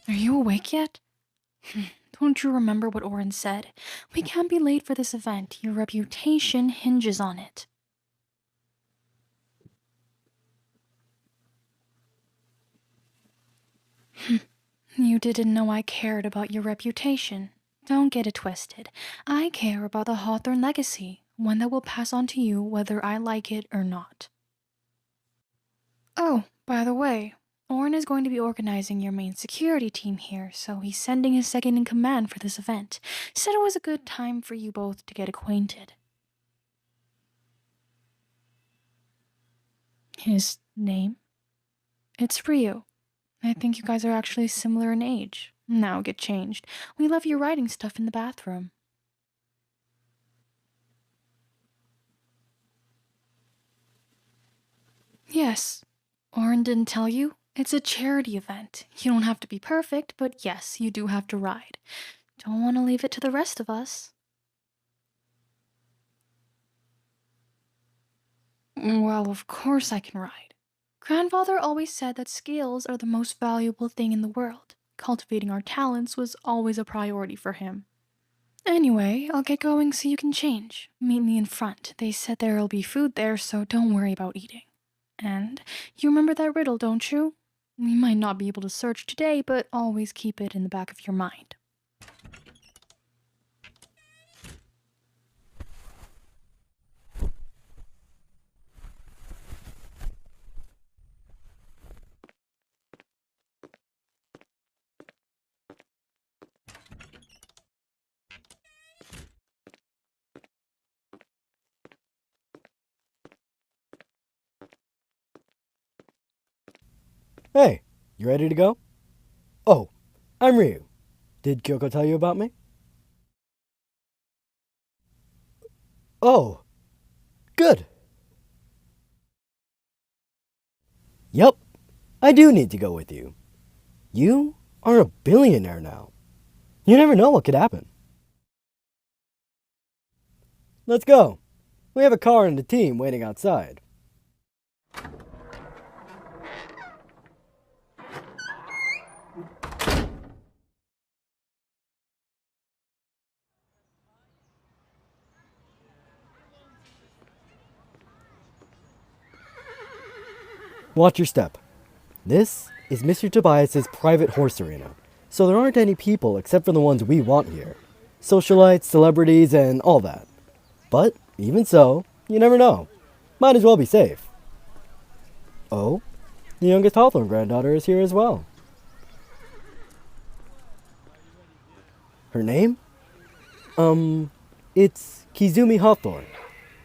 Are you awake yet? Don't you remember what Oren said? We can't be late for this event. Your reputation hinges on it. You didn't know I cared about your reputation. Don't get it twisted. I care about the Hawthorne legacy, one that will pass on to you whether I like it or not. Oh, by the way, Oren is going to be organizing your main security team here, so he's sending his second-in-command for this event. Said it was a good time for you both to get acquainted. His name? It's Ryu. I think you guys are actually similar in age. Now get changed. We love your writing stuff in the bathroom. Yes. Oren didn't tell you? It's a charity event. You don't have to be perfect, but yes, you do have to ride. Don't want to leave it to the rest of us. Well, of course I can ride. Grandfather always said that skills are the most valuable thing in the world. Cultivating our talents was always a priority for him. Anyway, I'll get going so you can change. Meet me in front. They said there'll be food there, so don't worry about eating. And you remember that riddle, don't you? We might not be able to search today, but always keep it in the back of your mind. Hey, you ready to go? Oh, I'm Ryu. Did Kyoko tell you about me? Oh, good. Yep, I do need to go with you. You are a billionaire now. You never know what could happen. Let's go. We have a car and a team waiting outside. Watch your step. This is Mr. Tobias's private horse arena, so there aren't any people except for the ones we want here. Socialites, celebrities, and all that. But, even so, you never know. Might as well be safe. Oh, the youngest Hawthorne granddaughter is here as well. Her name? It's Kizumi Hawthorne.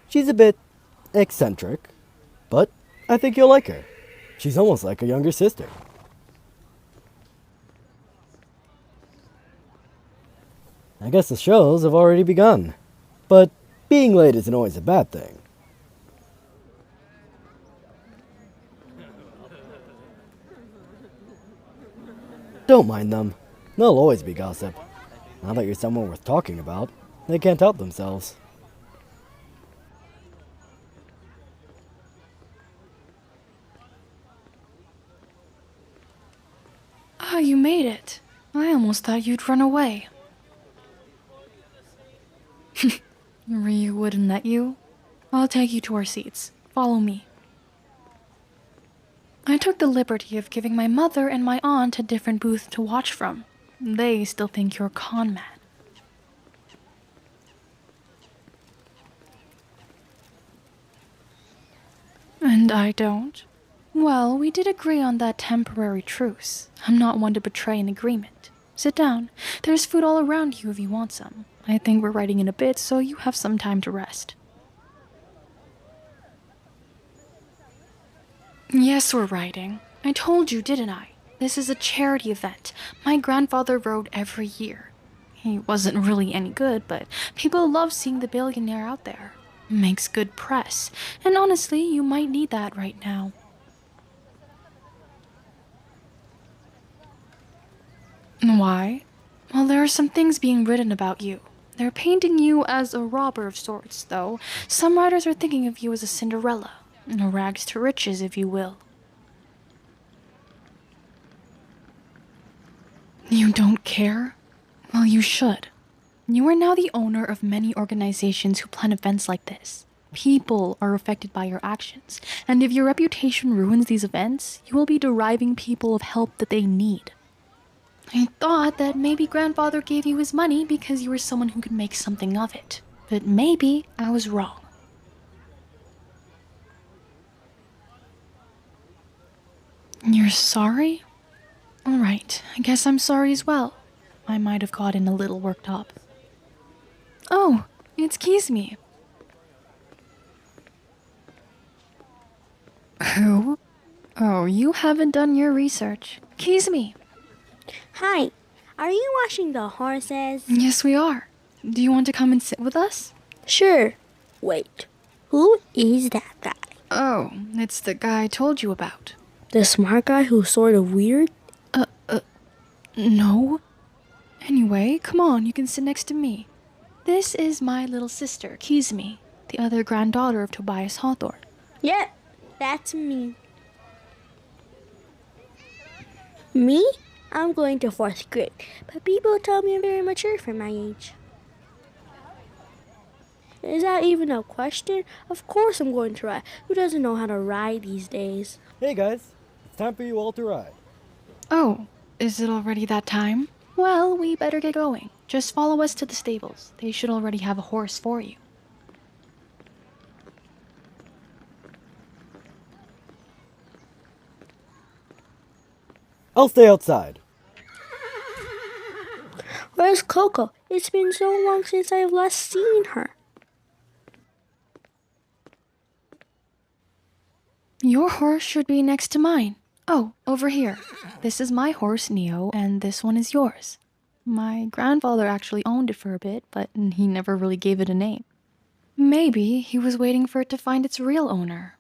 She's a bit eccentric, but I think you'll like her. She's almost like a younger sister. I guess the shows have already begun, but being late isn't always a bad thing. Don't mind them. There'll always be gossip. Now that you're someone worth talking about, they can't help themselves. Ah, you made it. I almost thought you'd run away. Ryu wouldn't let you? I'll take you to our seats. Follow me. I took the liberty of giving my mother and my aunt a different booth to watch from. They still think you're a con man. And I don't? Well, we did agree on that temporary truce. I'm not one to betray an agreement. Sit down. There's food all around you if you want some. I think we're riding in a bit, so you have some time to rest. Yes, we're riding. I told you, didn't I? This is a charity event. My grandfather rode every year. He wasn't really any good, but people love seeing the billionaire out there. Makes good press. And honestly, you might need that right now. Why? Well, there are some things being written about you. They're painting you as a robber of sorts, though. Some writers are thinking of you as a Cinderella. A rags to riches, if you will. You don't care? Well, you should. You are now the owner of many organizations who plan events like this. People are affected by your actions, and if your reputation ruins these events, you will be depriving people of help that they need. I thought that maybe grandfather gave you his money because you were someone who could make something of it. But maybe I was wrong. You're sorry? Alright, I guess I'm sorry as well. I might have gotten a little worked up. Oh, it's Kizumi. Who? Oh, you haven't done your research. Kizumi. Hi, are you watching the horses? Yes, we are. Do you want to come and sit with us? Sure. Wait, who is that guy? Oh, it's the guy I told you about. The smart guy who's sort of weird? No. Anyway, come on, you can sit next to me. This is my little sister, Kizumi, the other granddaughter of Tobias Hawthorne. Yep, that's me. Me? I'm going to 4th grade, but people tell me I'm very mature for my age. Is that even a question? Of course I'm going to ride. Who doesn't know how to ride these days? Hey guys, it's time for you all to ride. Oh, is it already that time? Well, we better get going. Just follow us to the stables. They should already have a horse for you. I'll stay outside. Where's Coco? It's been so long since I've last seen her. Your horse should be next to mine. Oh, over here. This is my horse, Neo, and this one is yours. My grandfather actually owned it for a bit, but he never really gave it a name. Maybe he was waiting for it to find its real owner.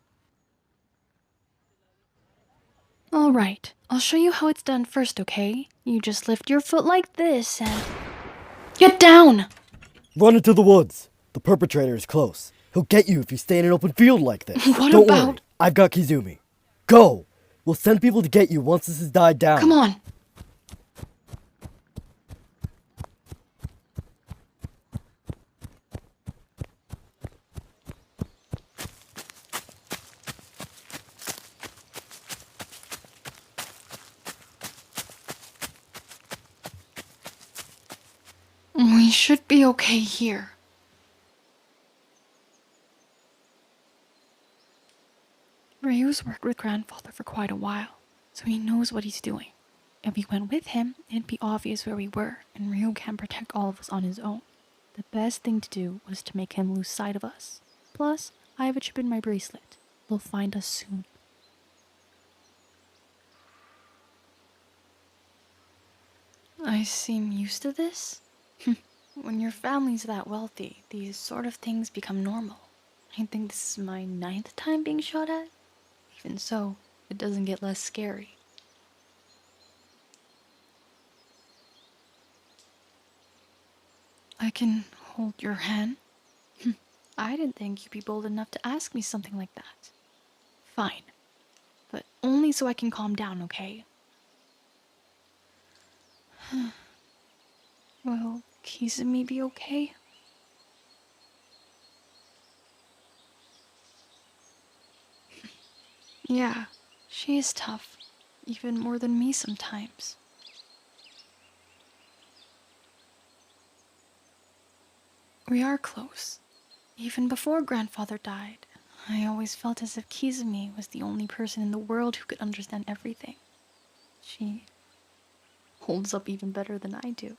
Alright, I'll show you how it's done first, okay? You just lift your foot like this and... Get down! Run into the woods. The perpetrator is close. He'll get you if you stay in an open field like this. What Don't about- worry, I've got Kizumi. Go! We'll send people to get you once this has died down. Come on! We should be okay here. Ryu's worked with grandfather for quite a while, so he knows what he's doing. If we went with him, it'd be obvious where we were, and Ryu can't protect all of us on his own. The best thing to do was to make him lose sight of us. Plus, I have a chip in my bracelet. They'll find us soon. I seem used to this. When your family's that wealthy, these sort of things become normal. I think this is my 9th time being shot at. Even so, it doesn't get less scary. I can hold your hand? I didn't think you'd be bold enough to ask me something like that. Fine. But only so I can calm down, okay? Will Kizumi be okay? Yeah, she is tough. Even more than me sometimes. We are close. Even before grandfather died, I always felt as if Kizumi was the only person in the world who could understand everything. She holds up even better than I do.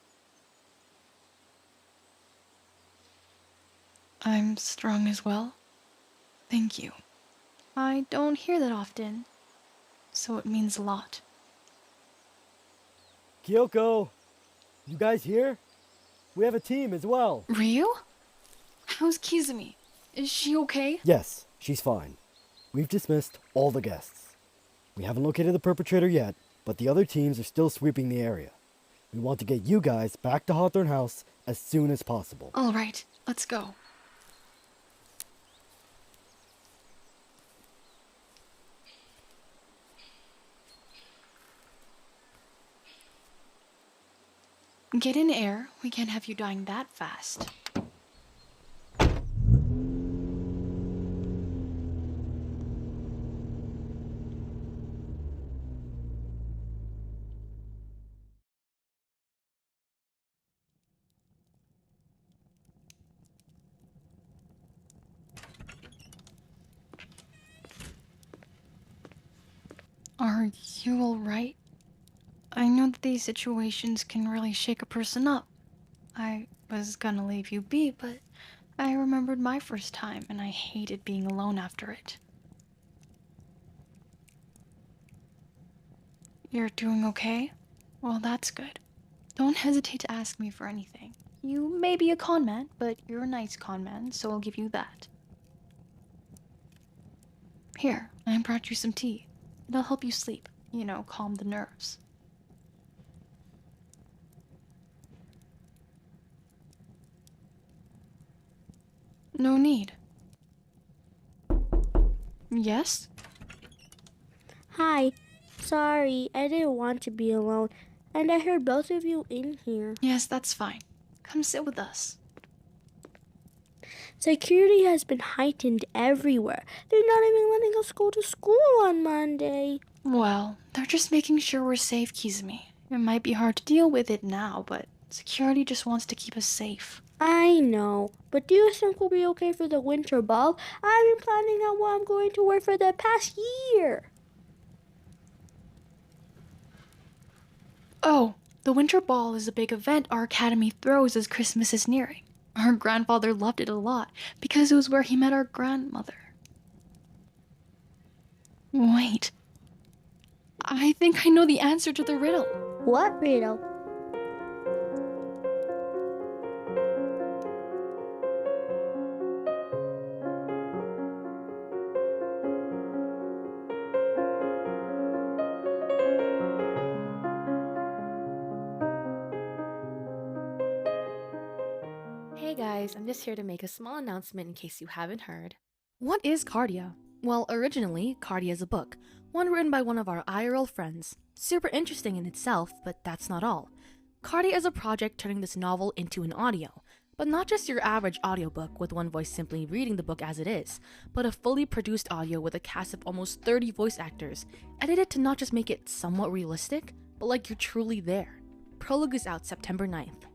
I'm strong as well. Thank you. I don't hear that often, so it means a lot. Kyoko! You guys here? We have a team as well. Ryu? How's Kizumi? Is she okay? Yes, she's fine. We've dismissed all the guests. We haven't located the perpetrator yet, but the other teams are still sweeping the area. We want to get you guys back to Hawthorne House as soon as possible. All right, let's go. Get in air. We can't have you dying that fast. Are you alright? I know that these situations can really shake a person up. I was gonna leave you be, but I remembered my first time and I hated being alone after it. You're doing okay? Well, that's good. Don't hesitate to ask me for anything. You may be a con man, but you're a nice con man, so I'll give you that. Here, I brought you some tea. It'll help you sleep, calm the nerves. No need. Yes? Hi. Sorry, I didn't want to be alone, and I heard both of you in here. Yes, that's fine. Come sit with us. Security has been heightened everywhere. They're not even letting us go to school on Monday. Well, they're just making sure we're safe, Kizumi. It might be hard to deal with it now, but security just wants to keep us safe. I know, but do you think we'll be okay for the winter ball? I've been planning out what I'm going to wear for the past year. Oh, the winter ball is a big event our academy throws as Christmas is nearing. Our grandfather loved it a lot because it was where he met our grandmother. Wait. I think I know the answer to the riddle. What riddle? Hey guys, I'm just here to make a small announcement in case you haven't heard. What is Kardia? Well, originally, Kardia is a book, one written by one of our IRL friends. Super interesting in itself, but that's not all. Kardia is a project turning this novel into an audio, but not just your average audiobook with one voice simply reading the book as it is, but a fully produced audio with a cast of almost 30 voice actors, edited to not just make it somewhat realistic, but like you're truly there. Prologue is out September 9th.